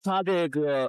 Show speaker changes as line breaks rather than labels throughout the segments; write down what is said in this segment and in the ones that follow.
他这个，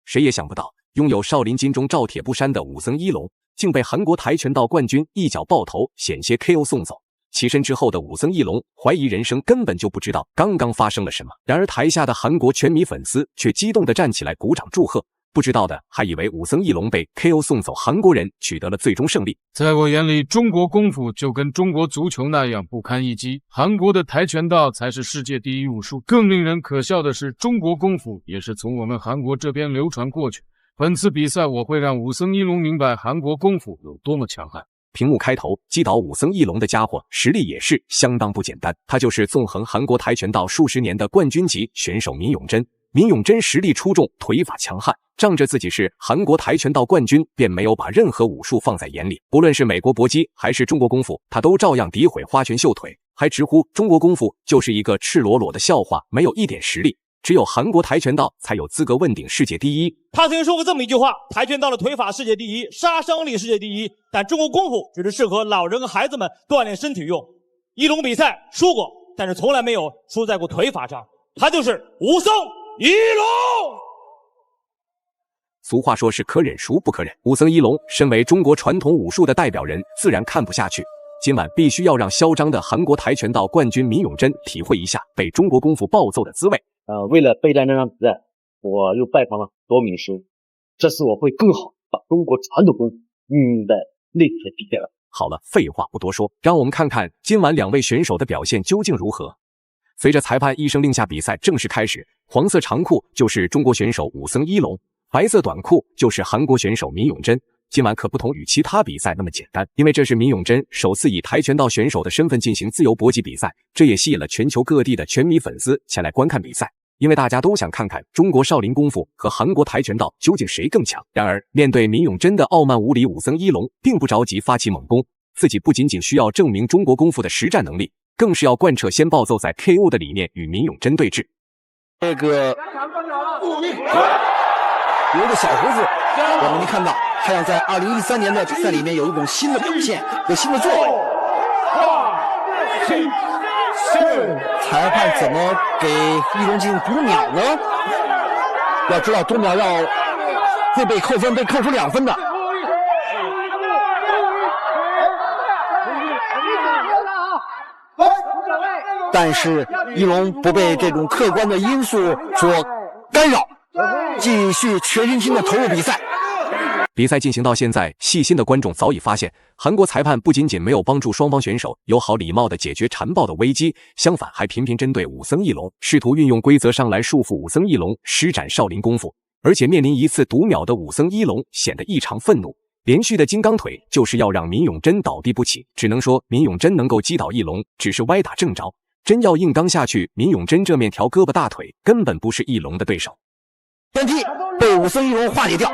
谁也想不到，拥有少林金钟罩铁布衫的武僧一龙，竟被韩国跆拳道冠军一脚爆头险些 KO 送走。起身之后的武僧一龙怀疑人生，根本就不知道刚刚发生了什么。然而台下的韩国拳迷粉丝却激动地站起来鼓掌祝贺。不知道的还以为武僧一龙被 KO 送走，韩国人取得了最终胜利。
在我眼里，中国功夫就跟中国足球那样不堪一击，韩国的跆拳道才是世界第一武术。更令人可笑的是，中国功夫也是从我们韩国这边流传过去。本次比赛我会让武僧一龙明白韩国功夫有多么强悍。
屏幕开头击倒武僧一龙的家伙实力也是相当不简单，他就是纵横韩国跆拳道数十年的冠军级选手闵永珍。闵永珍实力出众，腿法强悍，仗着自己是韩国跆拳道冠军，便没有把任何武术放在眼里。不论是美国搏击还是中国功夫，他都照样诋毁花拳绣腿，还直呼中国功夫就是一个赤裸裸的笑话，没有一点实力。只有韩国跆拳道才有资格问鼎世界第一。
他曾经说过这么一句话：跆拳道的腿法世界第一，杀伤力世界第一，但中国功夫只是适合老人和孩子们锻炼身体用。一龙比赛输过，但是从来没有输在过腿法上，他就是武僧一龙。
俗话说是可忍孰不可忍，武僧一龙身为中国传统武术的代表人，自然看不下去。今晚必须要让嚣张的韩国跆拳道冠军闵永珍体会一下被中国功夫暴揍的滋味。
为了备战这场比赛，我又拜访了多名师，这次我会更好把中国传统功夫运用在擂台比赛了。
好了，废话不多说，让我们看看今晚两位选手的表现究竟如何。随着裁判一声令下，比赛正式开始。黄色长裤就是中国选手武僧一龙，白色短裤就是韩国选手闵永珍。今晚可不同于其他比赛那么简单，因为这是闵永珍首次以跆拳道选手的身份进行自由搏击比赛，这也吸引了全球各地的拳迷粉丝前来观看比赛，因为大家都想看看中国少林功夫和韩国跆拳道究竟谁更强。然而，面对闵永珍的傲慢无礼，武僧一龙并不着急发起猛攻，自己不仅仅需要证明中国功夫的实战能力，更是要贯彻先暴揍再 KO 的理念，与闵永珍对峙。
这个留着小胡子，我们能看到他想在2013年的比赛里面有一种新的表现，有新的作为。裁判怎么给一龙进行读秒呢？要知道读秒会被扣分，被扣出2分的。但是一龙不被这种客观的因素所干扰，继续全身心的投入比赛。
比赛进行到现在，细心的观众早已发现，韩国裁判不仅仅没有帮助双方选手友好礼貌地解决缠抱的危机，相反还频频针对武僧一龙，试图运用规则上来束缚武僧一龙施展少林功夫。而且面临一次读秒的武僧一龙显得异常愤怒，连续的金刚腿就是要让闵永珍倒地不起。只能说闵永珍能够击倒一龙，只是歪打正着，真要硬刚下去，闵永珍这面条胳膊大腿根本不是一龙的对手。
旋踢被武僧一龙化解掉，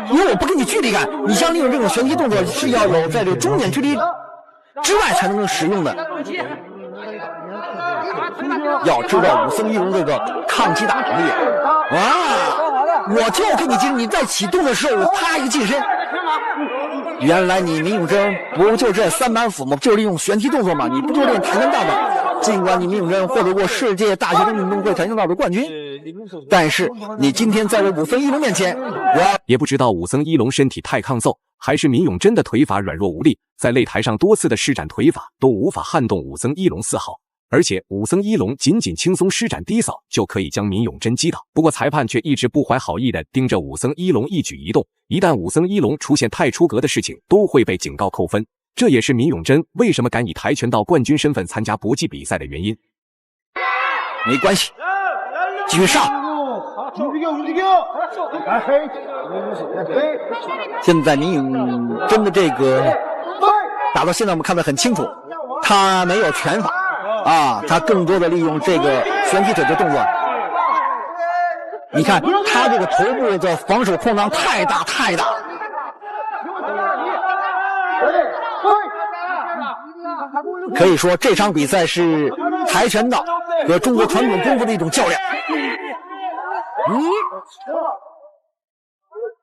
因为我不给你距离感，你像利用这种旋踢动作是要有在这个中点距离之外才能够使用的。要知道武僧一龙这个抗击打能力啊，我就给你你在启动的时候我啪一个近身。原来你闵永珍不就这3板斧吗？就是利用旋踢动作嘛，你不就练跆拳道吗？尽管你闵永珍获得过世界大学生运动会跆拳道的冠军，但是你今天在我武僧一龙面前，
也不知道武僧一龙身体太抗揍，还是闵永珍的腿法软弱无力，在擂台上多次的施展腿法都无法撼动武僧一龙丝毫。而且武僧一龙仅仅轻松施展低扫就可以将闵永珍击倒。不过裁判却一直不怀好意地盯着武僧一龙一举一动，一旦武僧一龙出现太出格的事情，都会被警告扣分。这也是闵永珍为什么敢以跆拳道冠军身份参加搏击比赛的原因。
没关系，继续上。现在闵永珍的这个打到现在我们看得很清楚，他没有拳法啊，他更多的利用这个旋踢腿的动作。你看他这个头部的防守空档太大太大。可以说这场比赛是跆拳道和中国传统功夫的一种较量。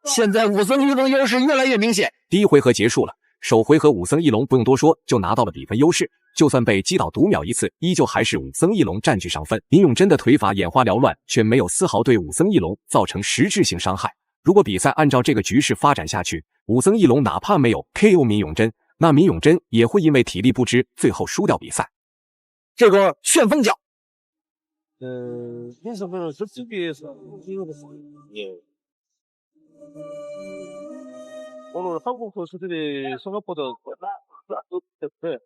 现在武僧一龙优势越来越明显。
第一回合结束了，首回合武僧一龙不用多说就拿到了比分优势。就算被击倒读秒一次，依旧还是武僧义龙占据上风。林永真的腿法眼花缭乱，却没有丝毫对武僧义龙造成实质性伤害。如果比赛按照这个局势发展下去，武僧义龙哪怕没有 KO 闵永真，那闵永真也会因为体力不支，最后输掉比赛。
这个旋风脚，
오늘 한국 선수들이 생각보다 때문에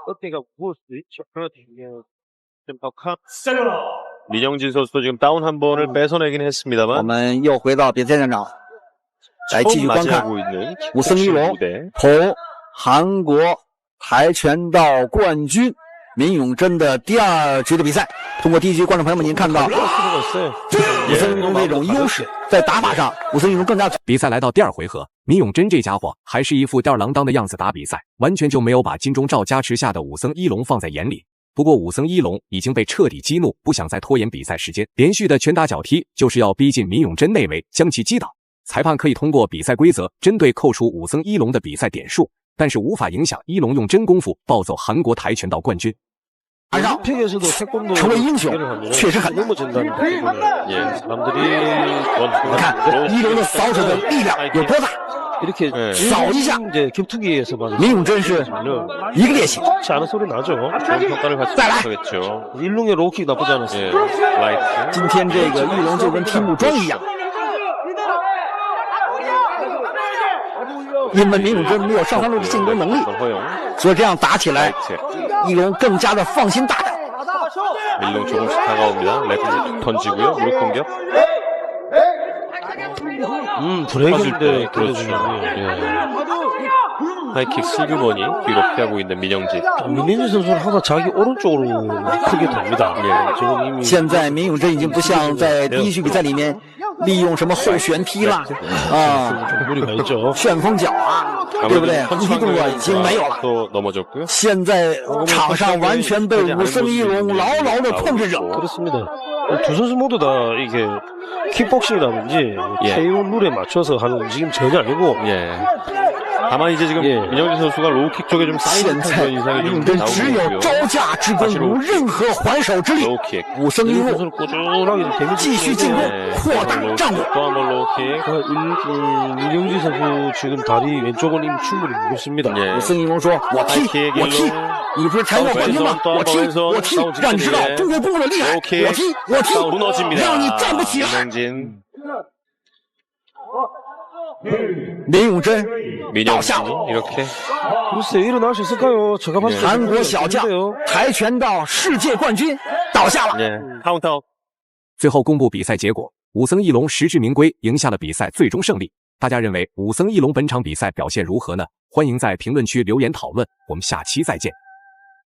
어깨가 무거울 수도 있죠. 그렇기 때문에 좀 더 강. 민영진 선수도 지금 다운 한 번을 뺏어내긴
我
했습니다만
们又回到比赛现场，来继续
처음
观看
맞이하고 있는
武僧义龙
무대.
同韩国跆拳道冠军闵永真的第二局的比赛。通过第一局，观众朋友们，您看到武僧义龙这种优势，在打法上，武僧义龙更加。
比赛来到第二回合，闵永真这家伙还是一副吊儿郎当的样子打比赛，完全就没有把金钟罩加持下的武僧一龙放在眼里。不过武僧一龙已经被彻底激怒，不想再拖延比赛时间，连续的拳打脚踢就是要逼近闵永真内围，将其击倒。裁判可以通过比赛规则针对扣除武僧一龙的比赛点数，但是无法影响一龙用真功夫暴走韩国跆拳道冠军。
马上成为英雄确实很难。你看一龙的扫手的力量有多大？
이렇게
扫一下，
이제 격투기에서 말이죠.
闵永真是一个练习。
좋지 않은 소리 나죠. 좋은 평가를 받지 못하겠죠. 일롱의 로킥 나쁘지 않았어요. 라이트.
今天这个一龙就跟踢木桩一样，因为闵永真没有上三路的进攻能力，所以这样打起来，一龙更加的放心大胆。
일롱 조금씩 다가옵니다. 레프트 던지고요. 무릎 공격. 브레이크인데 그렇죠. 하이킥 슬그머니 뒤로 피하고 있는 민영진. 민영진 선수는 항상 자기 오른쪽으로 크게 돕니다. 지금 이미
现在闵永真已经不像在第一局比赛里面利用什么后旋踢啦
무리가 있죠.
旋风脚啊，对不对？一踢动作已经没有了。
또 넘어졌고요.
现在场上完全被武僧一龙牢牢的控制着。
그렇습니다. 두 선수 모두 다 이게 킥복싱이라든지 KO 룰에 맞춰서 하는 움직임 전혀 아니고. 다만 이제 지금 민영진 선수가 로우킥 쪽에 좀 쌓이는 그런 인상이 좀
闵永真
나오고
只有
있고요.
招架之功，无任何还手之力。
로우킥.
武僧一龙
선수를 꾸준하게 데미지
继续进攻，扩大战果。
또 한 번 로우킥. 민영진 선수 지금 다리 왼쪽은 이미 충분히 무겁습니다.
武僧一龙说：“我踢，我踢，你不是跆拳道冠军吗？我踢，我踢，让你知道中国功夫的厉害。我踢，我踢，
무너집니다.
让你站不起来。”
민영진.
闵永真倒
민영진
下了。
이렇게. 글쎄 일어날 수 있을까요? 제가 봤을 때
韩国小将跆拳道世界冠军倒下了。
카운터.
最后公布比赛结果，武僧义龙实至名归，赢下了比赛最终胜利。大家认为武僧义龙本场比赛表现如何呢？欢迎在评论区留言讨论，我们下期再见。